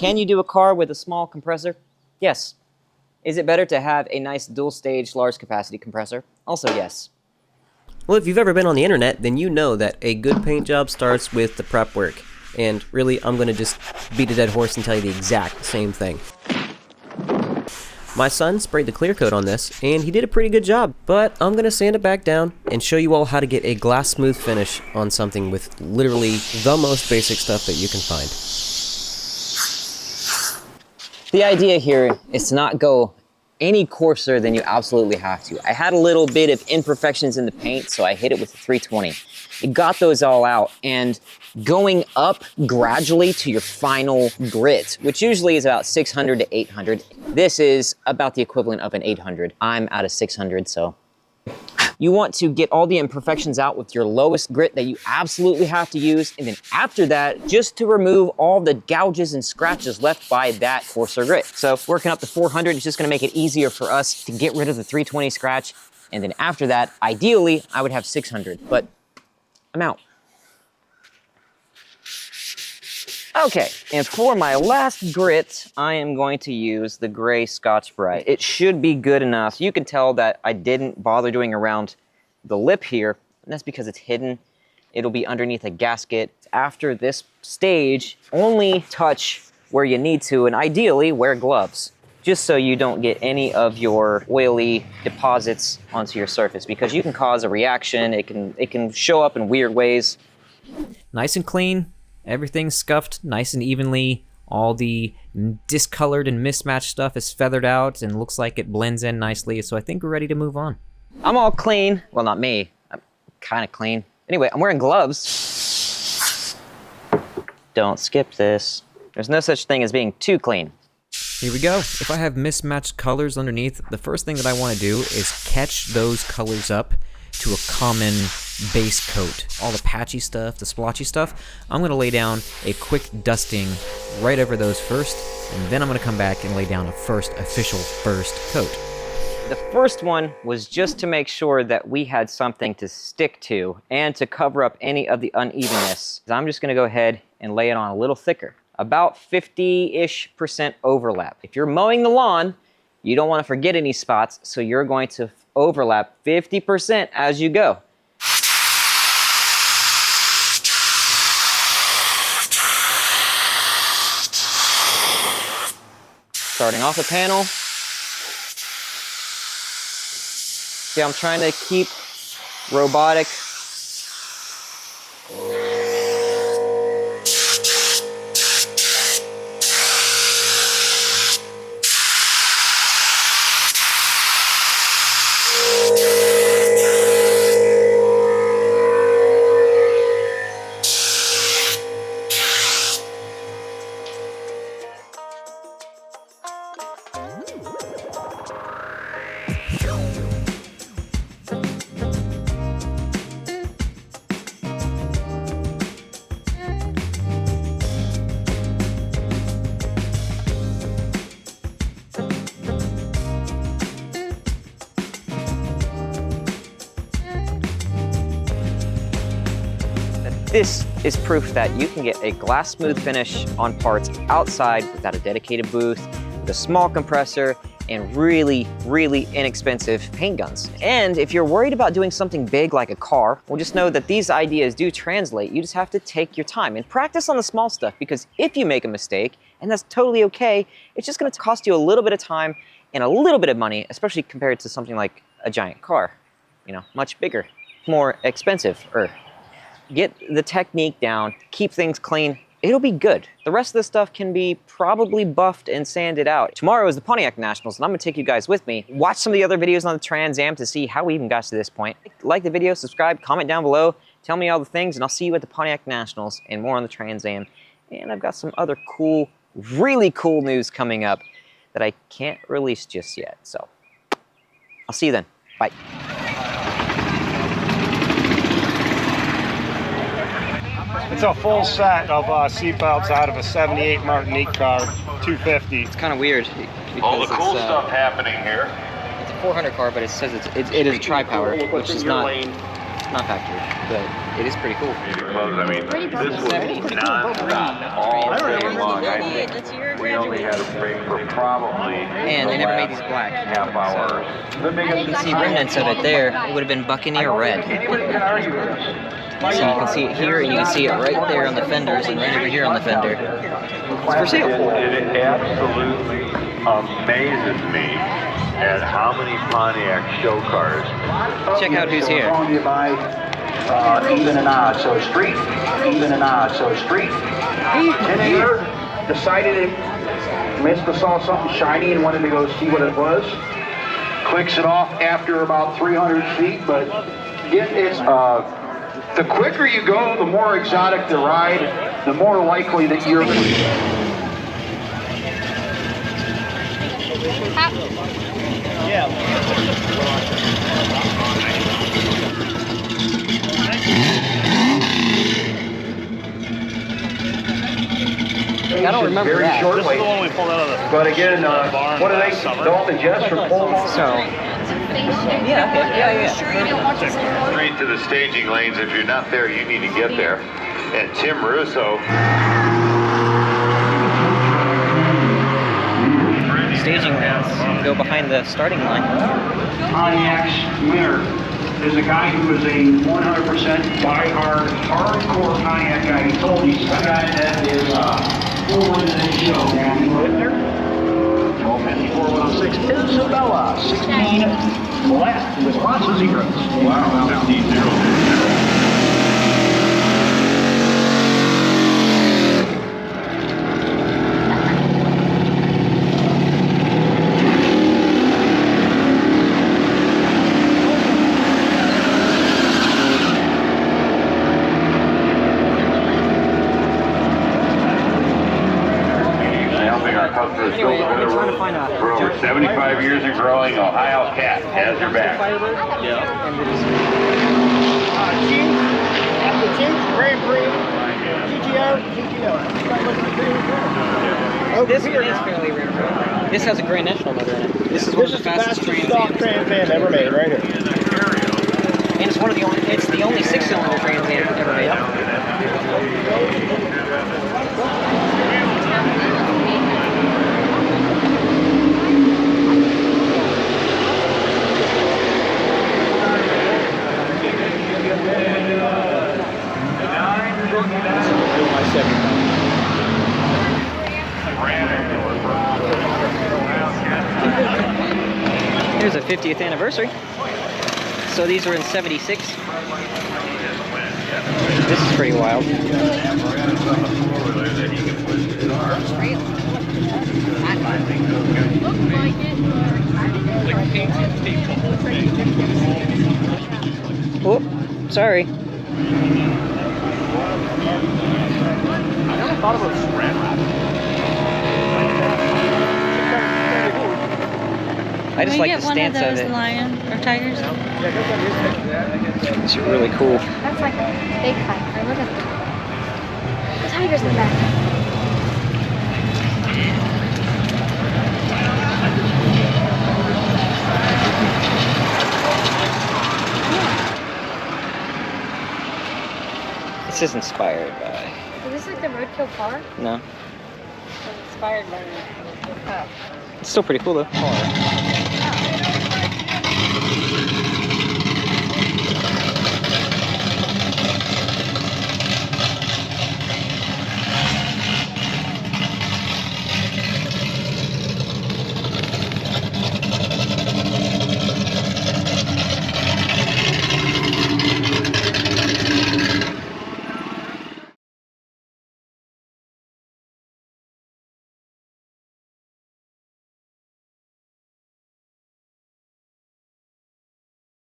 Can you do a car with a small compressor? Yes. Is it better to have a nice dual-stage, large-capacity compressor? Also, yes. Well, if you've ever been on the internet, then you know that a good paint job starts with the prep work. And really, I'm going to just beat a dead horse and tell you the exact same thing. My son sprayed the clear coat on this, and he did a pretty good job. But I'm going to sand it back down and show you all how to get a glass smooth finish on something with literally the most basic stuff that you can find. The idea here is to not go any coarser than you absolutely have to. I had a little bit of imperfections in the paint, so I hit it with a 320. It got those all out, and going up gradually to your final grit, which usually is about 600 to 800. This is about the equivalent of an 800. I'm at a 600, so. You want to get all the imperfections out with your lowest grit that you absolutely have to use, and then after that, just to remove all the gouges and scratches left by that coarser grit. So working up to 400 is just gonna make it easier for us to get rid of the 320 scratch, and then after that, ideally, I would have 600, but I'm out. Okay, and for my last grit, I am going to use the gray Scotch-Brite. It should be good enough. You can tell that I didn't bother doing around the lip here, and that's because it's hidden. It'll be underneath a gasket. After this stage, only touch where you need to, and ideally wear gloves, just so you don't get any of your oily deposits onto your surface, because you can cause a reaction. It can show up in weird ways. Nice and clean. Everything's scuffed nice and evenly. All the discolored and mismatched stuff is feathered out and looks like it blends in nicely. So I think we're ready to move on. I'm all clean. Well, not me. I'm kind of clean. Anyway, I'm wearing gloves. Don't skip this. There's no such thing as being too clean. Here we go. If I have mismatched colors underneath, the first thing that I want to do is catch those colors up to a common base coat. All the patchy stuff, the splotchy stuff, I'm going to lay down a quick dusting right over those first, and then I'm going to come back and lay down a official first coat. The first one was just to make sure that we had something to stick to and to cover up any of the unevenness. I'm just going to go ahead and lay it on a little thicker, about 50-ish% overlap. If you're mowing the lawn, you don't want to forget any spots, so you're going to overlap 50% as you go. Starting off a panel. See, I'm trying to keep robotic. This is proof that you can get a glass smooth finish on parts outside without a dedicated booth, with a small compressor, and really, really inexpensive paint guns. And if you're worried about doing something big like a car, well, just know that these ideas do translate. You just have to take your time and practice on the small stuff, because if you make a mistake, and that's totally okay, it's just gonna cost you a little bit of time and a little bit of money, especially compared to something like a giant car. You know, much bigger, more expensive. Get the technique down, keep things clean, it'll be good. The rest of the stuff can be probably buffed and sanded out. Tomorrow is the Pontiac Nationals, and I'm gonna take you guys with me. Watch some of the other videos on the Trans Am to see how we even got to this point. Like the video, subscribe, comment down below, tell me all the things, and I'll see you at the Pontiac Nationals and more on the Trans Am. And I've got some other cool, really cool news coming up that I can't release just yet. So, I'll see you then. Bye. It's a full set of seatbelts out of a 78 Martinique car, 250. It's kind of weird. All the cool stuff happening here. It's a 400 car, but it says it is a tri-power, which is not not factory, but it is pretty cool. I mean, this was non-stop all day long. I think we only had a break for probably And they never made these black. half hour. You can see remnants of it there. It would have been Buccaneer red. So you can see it here, and you can see it right there on the fenders, and right over here on the fender. It's for sale. It absolutely amazes me at how many Pontiac show cars. Check out who's here. You buy even and odd, so a street, even and odd, so a street. And here decided it Mista saw something shiny and wanted to go see what it was. Clicks it off after about 300 feet, but it's the quicker you go, the more exotic the ride, the more likely that you're going to be. I don't remember very that. shortly. This is the one we pulled out of the But again, barn what are they? last summer. Dalton Jess from Pullman. So, yeah. Straight to the staging lanes. If you're not there, you need to get there. And Tim Russo. Staging lanes go behind the starting line. Pontiac's winner is a guy who is a 100% die-hard, hardcore Pontiac guy. He told you, a guy that is forward in the show. Andy Whitner, 1254-106, Isabella, 16 left with lots of zeros. Wow, 15-0. Anyway, I've been trying to find a For over 75 years of growing, Ohio Cat has your back. This one is fairly rare. This has a Grand National motor in it. This is one of the fastest Trans Am ever made, right here. And it's one of the only. It's the only 6-cylinder Trans Am ever made. Here's a 50th anniversary. So these were in '76. This is pretty wild. Whoop, sorry. I never thought about saran wrap. I just like the stance of it. Lion or tigers? It's really cool. That's like a big tiger. Look at the tiger's in the back. This is inspired by. Is this like the roadkill car? No. It's inspired by the cup. It's still pretty cool though.